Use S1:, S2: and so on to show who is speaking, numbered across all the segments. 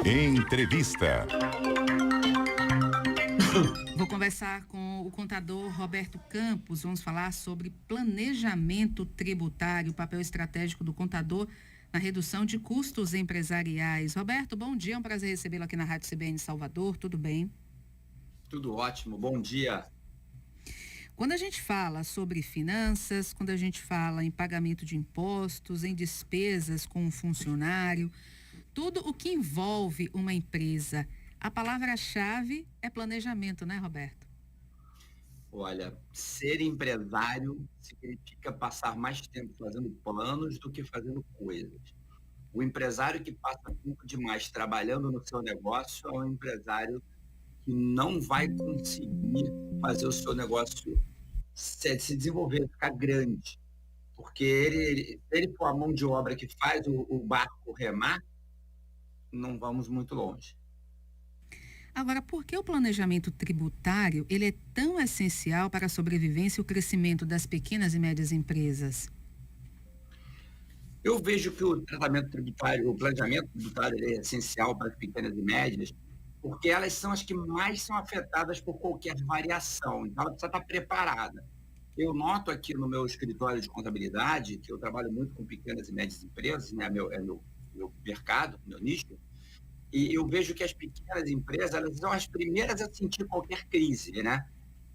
S1: Entrevista.
S2: Vou conversar com o contador Roberto Campos. Vamos falar sobre planejamento tributário, o papel estratégico do contador na redução de custos empresariais. Roberto, bom dia, é um prazer recebê-lo aqui na Rádio CBN Salvador, tudo bem?
S3: Tudo ótimo, bom dia.
S2: Quando a gente fala sobre finanças, quando a gente fala em pagamento de impostos, em despesas com o funcionário, tudo o que envolve uma empresa, a palavra-chave é planejamento, né, Roberto?
S3: Olha, ser empresário significa passar mais tempo fazendo planos do que fazendo coisas. O empresário que passa tempo demais trabalhando no seu negócio é um empresário que não vai conseguir fazer o seu negócio se desenvolver, ficar grande. Porque se ele for a mão de obra que faz o barco remar, não vamos muito longe.
S2: Agora, por que o planejamento tributário ele é tão essencial para a sobrevivência e o crescimento das pequenas e médias empresas?
S3: Eu vejo que o tratamento tributário, o planejamento tributário ele é essencial para as pequenas e médias, porque elas são as que mais são afetadas por qualquer variação. Então, ela precisa estar preparada. Eu noto aqui no meu escritório de contabilidade, que eu trabalho muito com pequenas e médias empresas, né? Meu mercado, meu nicho, e eu vejo que as pequenas empresas, elas são as primeiras a sentir qualquer crise, né?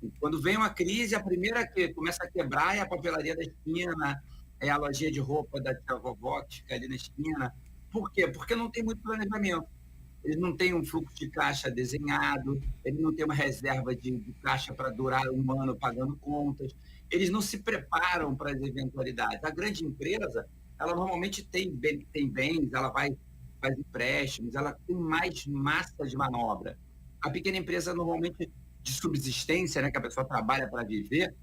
S3: E quando vem uma crise, a primeira que começa a quebrar é a papelaria da esquina, é a lojinha de roupa da tia vovó que fica ali na esquina. Por quê? Porque não tem muito planejamento. Eles não têm um fluxo de caixa desenhado, eles não têm uma reserva de caixa para durar um ano pagando contas, eles não se preparam para as eventualidades. A grande empresa, ela normalmente tem bens, ela faz empréstimos, ela tem mais massa de manobra. A pequena empresa, normalmente, de subsistência, né, que a pessoa trabalha para viver,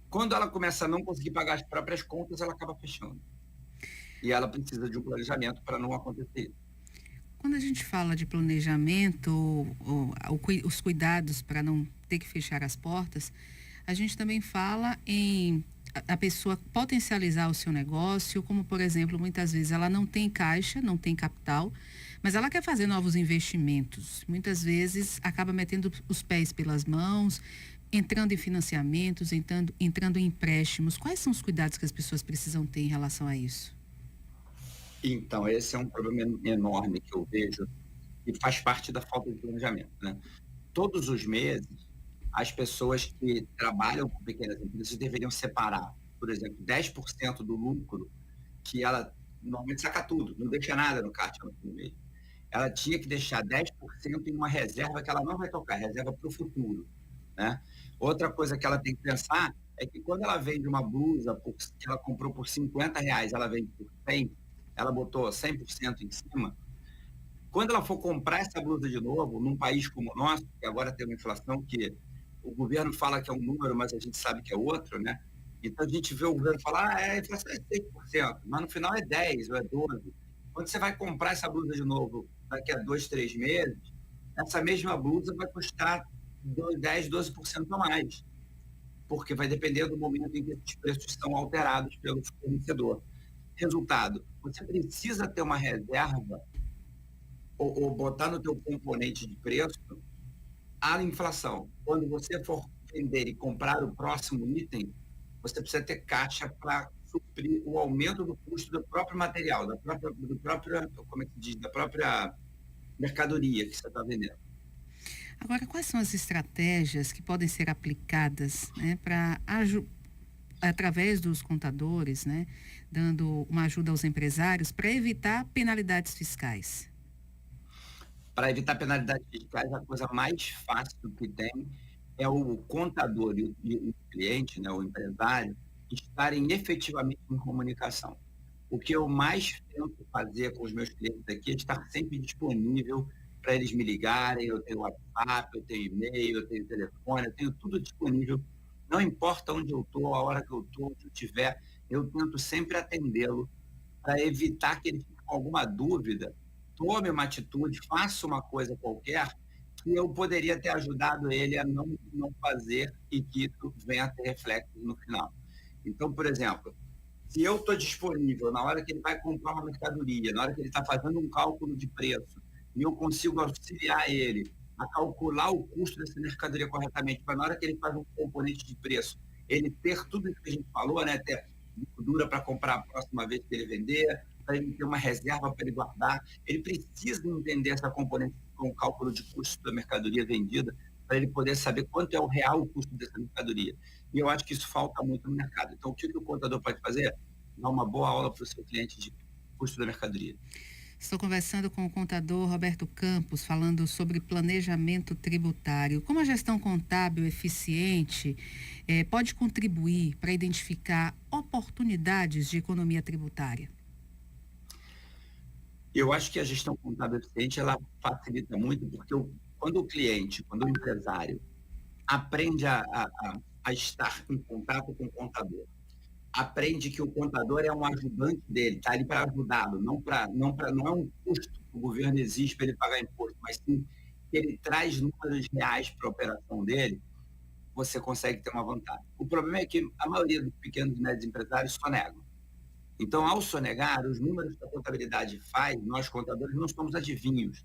S3: quando ela começa a não conseguir pagar as próprias contas, ela acaba fechando. E ela precisa de um planejamento para não acontecer isso.
S2: Quando a gente fala de planejamento, os cuidados para não ter que fechar as portas, a gente também fala em a pessoa potencializar o seu negócio, como por exemplo, muitas vezes ela não tem caixa, não tem capital, mas ela quer fazer novos investimentos. Muitas vezes acaba metendo os pés pelas mãos, entrando em financiamentos, entrando em empréstimos. Quais são os cuidados que as pessoas precisam ter em relação a isso?
S3: Então, esse é um problema enorme que eu vejo e faz parte da falta de planejamento, né? Todos os meses, as pessoas que trabalham com pequenas empresas deveriam separar, por exemplo, 10% do lucro, que ela normalmente saca tudo, não deixa nada no caixa no fim do mês. Ela tinha que deixar 10% em uma reserva que ela não vai tocar, reserva para o futuro, né? Outra coisa que ela tem que pensar é que quando ela vende uma blusa que ela comprou por R$ 50, ela vende por 100, ela botou 100% em cima. Quando ela for comprar essa blusa de novo, num país como o nosso, que agora tem uma inflação que o governo fala que é um número, mas a gente sabe que é outro, né? Então a gente vê o governo falar, a inflação é 6%, mas no final é 10% ou é 12%. Quando você vai comprar essa blusa de novo daqui a 2, 3 meses, essa mesma blusa vai custar 10, 12% a mais, porque vai depender do momento em que esses preços são alterados pelo fornecedor. Resultado, você precisa ter uma reserva ou botar no teu componente de preço a inflação. Quando você for vender e comprar o próximo item, você precisa ter caixa para suprir o aumento do custo do próprio material, como é que se diz, da própria mercadoria que você está vendendo.
S2: Agora, quais são as estratégias que podem ser aplicadas, né, para através dos contadores, né, dando uma ajuda aos empresários para evitar penalidades fiscais?
S3: Para evitar penalidades fiscais, a coisa mais fácil que tem é o contador e o cliente, né, o empresário, estarem efetivamente em comunicação. O que eu mais tento fazer com os meus clientes aqui é estar sempre disponível para eles me ligarem. Eu tenho WhatsApp, eu tenho e-mail, eu tenho telefone, eu tenho tudo disponível. Não importa onde eu estou, a hora que eu estou, onde eu estiver, eu tento sempre atendê-lo para evitar que ele fique com alguma dúvida, tome uma atitude, faça uma coisa qualquer que eu poderia ter ajudado ele a não fazer e que isso venha a ter reflexos no final. Então, por exemplo, Se eu estou disponível na hora que ele vai comprar uma mercadoria, na hora que ele está fazendo um cálculo de preço, e eu consigo auxiliar ele a calcular o custo dessa mercadoria corretamente, para na hora que ele faz um componente de preço, ele ter tudo isso que a gente falou, né? Ter dura para comprar a próxima vez que ele vender, para ele ter uma reserva para ele guardar. Ele precisa entender essa componente com o cálculo de custo da mercadoria vendida, para ele poder saber quanto é o real custo dessa mercadoria. E eu acho que isso falta muito no mercado. Então, o que o contador pode fazer? Dar uma boa aula para o seu cliente de custo da mercadoria.
S2: Estou conversando com o contador Roberto Campos, falando sobre planejamento tributário. Como a gestão contábil eficiente pode contribuir para identificar oportunidades de economia tributária?
S3: Eu acho que a gestão contábil eficiente, ela facilita muito, porque quando o cliente, quando o empresário aprende a estar em contato com o contador, aprende que o contador é um ajudante dele, está ali para ajudá-lo, não é um custo que o governo exige para ele pagar imposto, mas sim que ele traz números reais para a operação dele, você consegue ter uma vantagem. O problema é que a maioria dos pequenos e médios empresários sonegam. Então, ao sonegar, os números que a contabilidade faz, nós contadores não somos adivinhos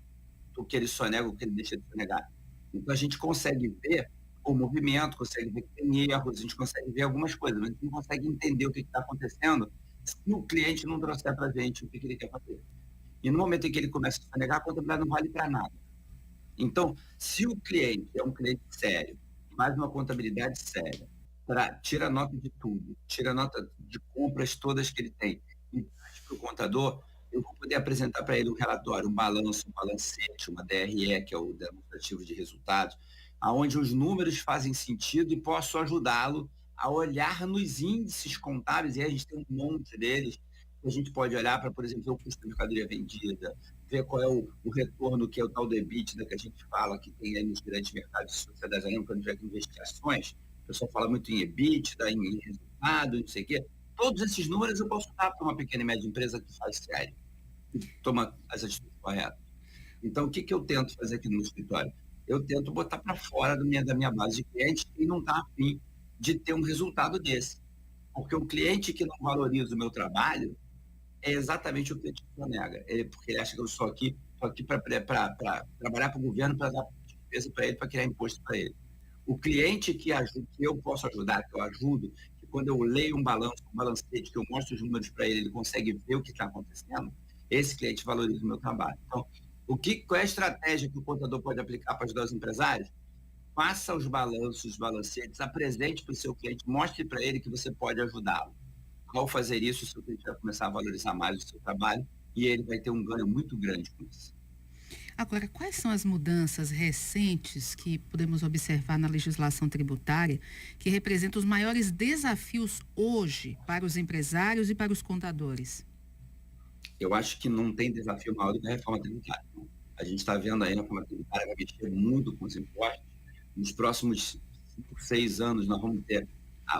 S3: do que ele sonega ou o que ele deixa de sonegar. Então, a gente consegue ver o movimento, consegue ver que tem erros, a gente consegue ver algumas coisas, mas a gente não consegue entender o que está acontecendo se o cliente não trouxer para a gente o que ele quer fazer. E no momento em que ele começa a sonegar, a contabilidade não vale para nada. Então, se o cliente é um cliente sério, faz uma contabilidade séria, tira nota de tudo, tira nota de compras todas que ele tem e traz para o contador, eu vou poder apresentar para ele um relatório, um balanço, um balancete, uma DRE, que é o demonstrativo de resultados, aonde os números fazem sentido e posso ajudá-lo a olhar nos índices contábeis, e a gente tem um monte deles, que a gente pode olhar para, por exemplo, o custo da mercadoria vendida, ver qual é o retorno, que é o tal do EBITDA, que a gente fala, que tem aí nos grandes mercados de sociedades anônimas, quando tiver investigações, o pessoal fala muito em EBITDA, em resultado, não sei o quê. Todos esses números eu posso dar para uma pequena e média empresa que faz sério, que toma as atitudes corretas. Então, o que eu tento fazer aqui no escritório? Eu tento botar para fora da minha base de clientes que não está afim de ter um resultado desse. Porque o cliente que não valoriza o meu trabalho é exatamente o cliente que sonega. Porque ele acha que eu estou aqui para trabalhar para o governo, para dar despesa para ele, para criar imposto para ele. O cliente que eu posso ajudar, que eu ajudo, que quando eu leio um balancete, que eu mostro os números para ele, ele consegue ver o que está acontecendo, esse cliente valoriza o meu trabalho. Então, qual é a estratégia que o contador pode aplicar para ajudar os empresários? Faça os balanços, os balancetes, apresente para o seu cliente, mostre para ele que você pode ajudá-lo. Ao fazer isso, o seu cliente vai começar a valorizar mais o seu trabalho e ele vai ter um ganho muito grande com isso.
S2: Agora, quais são as mudanças recentes que podemos observar na legislação tributária que representam os maiores desafios hoje para os empresários e para os contadores?
S3: Eu acho que não tem desafio maior do que a reforma tributária. A gente está vendo aí a reforma tributária vai mexer muito com os impostos. Nos próximos 5, 6 anos, nós vamos ter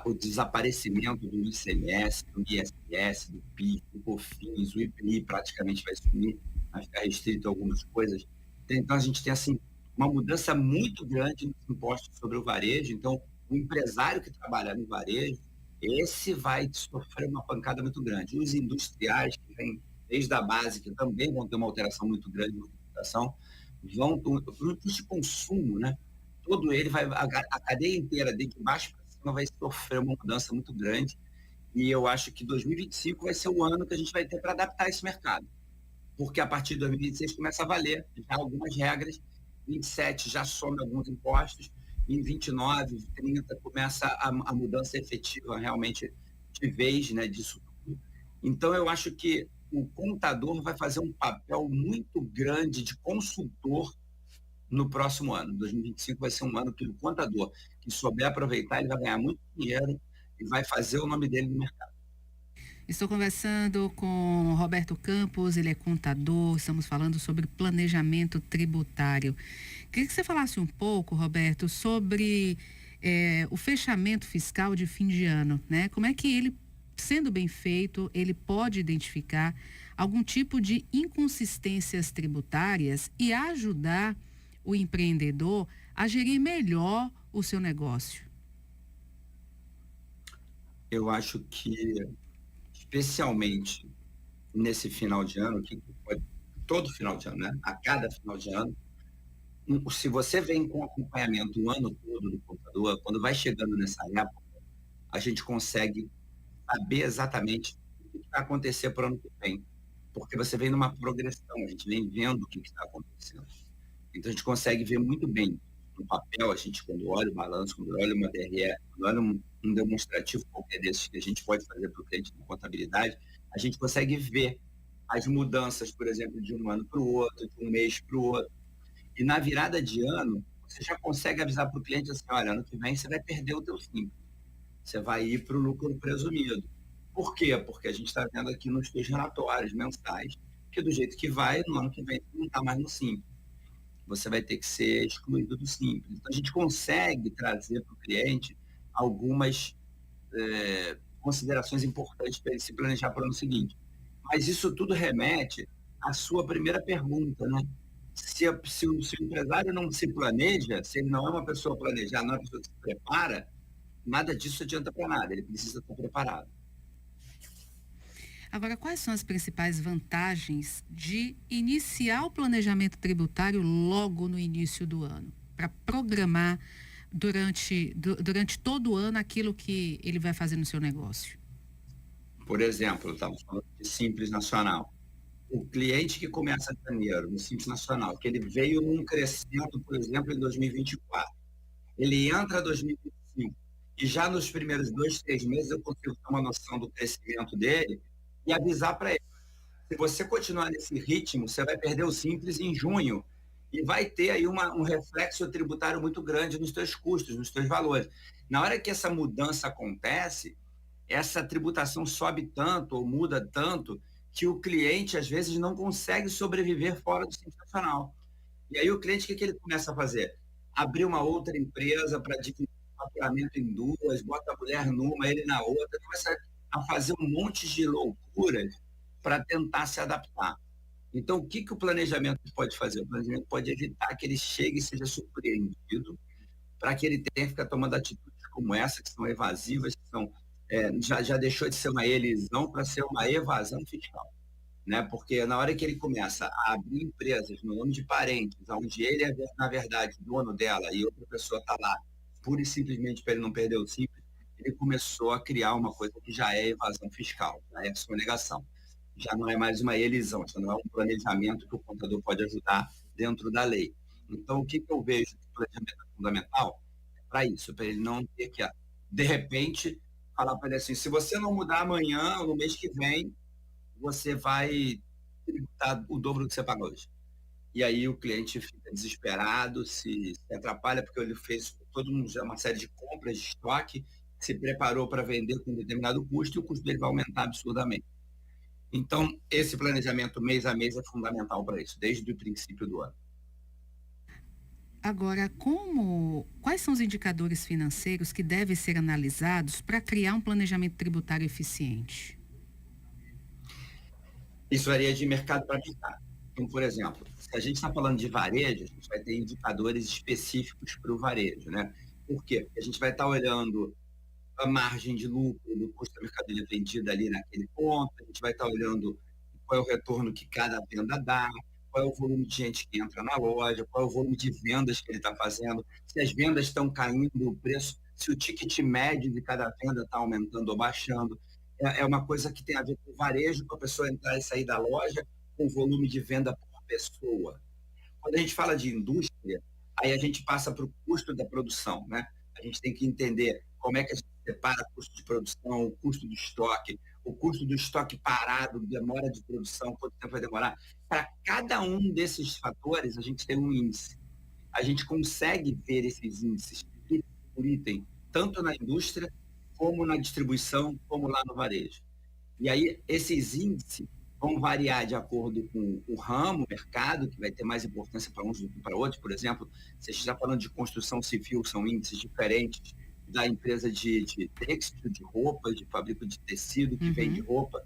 S3: o desaparecimento do ICMS, do ISS, do PIS, do COFINS, o IPI praticamente vai sumir, vai ficar restrito a algumas coisas. Então, a gente tem assim, uma mudança muito grande nos impostos sobre o varejo. Então, o empresário que trabalha no varejo, esse vai sofrer uma pancada muito grande. Os industriais, que vêm desde a base, que também vão ter uma alteração muito grande na tributação, vão, o custo de consumo, né? Todo ele vai, a cadeia inteira, de baixo para cima, vai sofrer uma mudança muito grande. E eu acho que 2025 vai ser o ano que a gente vai ter para adaptar esse mercado. Porque a partir de 2026 começa a valer já algumas regras, 27 já some alguns impostos, em 29, 30 começa a mudança efetiva realmente de vez, né, disso tudo. Então, eu acho que o contador vai fazer um papel muito grande de consultor no próximo ano. 2025 vai ser um ano que o contador que souber aproveitar, ele vai ganhar muito dinheiro e vai fazer o nome dele no mercado.
S2: Estou conversando com Roberto Campos, ele é contador, estamos falando sobre planejamento tributário. Queria que você falasse um pouco, Roberto, sobre o fechamento fiscal de fim de ano, né? Como é que ele, sendo bem feito, ele pode identificar algum tipo de inconsistências tributárias e ajudar o empreendedor a gerir melhor o seu negócio?
S3: Eu acho que especialmente nesse final de ano, todo final de ano, né? A cada final de ano, se você vem com acompanhamento o ano todo do computador, quando vai chegando nessa época, a gente consegue saber exatamente o que vai acontecer para o ano que vem. Porque você vem numa progressão, a gente vem vendo o que está acontecendo. Então, a gente consegue ver muito bem no papel, a gente, quando olha o balanço, quando olha uma DRE, quando olha um demonstrativo qualquer desses que a gente pode fazer para o cliente de contabilidade, a gente consegue ver as mudanças, por exemplo, de um ano para o outro, de um mês para o outro. E na virada de ano, você já consegue avisar para o cliente assim, olha, ano que vem você vai perder o teu simples. Você vai ir para o lucro presumido. Por quê? Porque a gente está vendo aqui nos teus relatórios mensais que do jeito que vai, no ano que vem não está mais no simples. Você vai ter que ser excluído do simples. Então, a gente consegue trazer para o cliente algumas considerações importantes para ele se planejar para o ano seguinte. Mas isso tudo remete à sua primeira pergunta, né? Se o empresário não se planeja, se ele não é uma pessoa planejada, não é uma pessoa que se prepara, nada disso adianta para nada, ele precisa estar preparado.
S2: Agora, quais são as principais vantagens de iniciar o planejamento tributário logo no início do ano? Para programar durante todo o ano aquilo que ele vai fazer no seu negócio.
S3: Por exemplo, estamos falando de Simples Nacional. O cliente que começa em janeiro, no Simples Nacional, que ele veio num crescimento, por exemplo, em 2024, ele entra em 2025 e já nos primeiros 2, 3 meses eu consigo ter uma noção do crescimento dele e avisar para ele. Se você continuar nesse ritmo, você vai perder o Simples em junho e vai ter aí um reflexo tributário muito grande nos seus custos, nos seus valores. Na hora que essa mudança acontece, essa tributação sobe tanto ou muda tanto que o cliente, às vezes, não consegue sobreviver fora do Simples Nacional. E aí o cliente, o que ele começa a fazer? Abrir uma outra empresa para dividir o faturamento em duas, bota a mulher numa, ele na outra, começa a fazer um monte de loucuras para tentar se adaptar. Então, o que o planejamento pode fazer? O planejamento pode evitar que ele chegue e seja surpreendido, para que ele tenha que ficar tomando atitudes como essa, que são evasivas, que são, já deixou de ser uma elisão para ser uma evasão fiscal. Né? Porque na hora que ele começa a abrir empresas no nome de parentes, onde ele é, na verdade, dono dela e outra pessoa está lá, pura e simplesmente para ele não perder o simples, ele começou a criar uma coisa que já é evasão fiscal, já é sonegação. Já não é mais uma elisão, já não é um planejamento que o contador pode ajudar dentro da lei. Então, o que eu vejo que o planejamento é fundamental é para isso, para ele não ter que, de repente, falar para ele assim, se você não mudar amanhã ou no mês que vem, você vai tributar o dobro do que você pagou hoje. E aí o cliente fica desesperado, se atrapalha, porque ele fez toda uma série de compras de estoque, se preparou para vender com um determinado custo e o custo dele vai aumentar absurdamente. Então, esse planejamento mês a mês é fundamental para isso, desde o princípio do ano.
S2: Agora, quais são os indicadores financeiros que devem ser analisados para criar um planejamento tributário eficiente?
S3: Isso varia de mercado para mercado. Então, por exemplo, se a gente está falando de varejo, a gente vai ter indicadores específicos para o varejo, né? Por quê? Porque a gente vai estar olhando a margem de lucro do custo da mercadoria vendida ali naquele ponto, a gente vai estar olhando qual é o retorno que cada venda dá, qual é o volume de gente que entra na loja, qual é o volume de vendas que ele está fazendo, se as vendas estão caindo, o preço, se o ticket médio de cada venda está aumentando ou baixando. É uma coisa que tem a ver com o varejo, com a pessoa entrar e sair da loja, com o volume de venda por pessoa. Quando a gente fala de indústria, aí a gente passa para o custo da produção, né? A gente tem que entender como é que a gente separa o custo de produção, o custo do estoque parado, demora de produção, quanto tempo vai demorar. Para cada um desses fatores, a gente tem um índice. A gente consegue ver esses índices item por item, tanto na indústria, como na distribuição, como lá no varejo. E aí, esses índices vão variar de acordo com o ramo, o mercado, que vai ter mais importância para uns do que para outros. Por exemplo, se a gente está falando de construção civil, são índices diferentes da empresa de têxtil, de roupa, de fábrica de tecido, que vende roupa.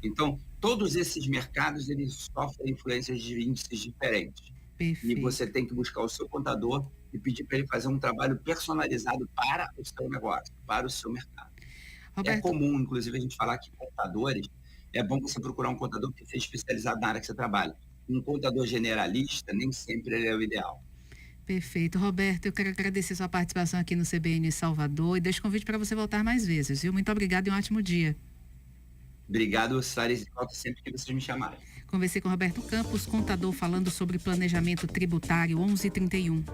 S3: Então, todos esses mercados, eles sofrem influências de índices diferentes.
S2: Perfeito.
S3: E você tem que buscar o seu contador e pedir para ele fazer um trabalho personalizado para o seu negócio, para o seu mercado. É
S2: Roberto,
S3: comum, inclusive, a gente falar que contadores, é bom você procurar um contador que seja especializado na área que você trabalha. Um contador generalista, nem sempre ele é o ideal.
S2: perfeito. Roberto, eu quero agradecer sua participação aqui no CBN Salvador e deixo convite para você voltar mais vezes, viu? Muito obrigada e um ótimo dia.
S3: Obrigado, Sares, e volto sempre que vocês me chamarem.
S2: Conversei com Roberto Campos, contador, falando sobre planejamento tributário 1131.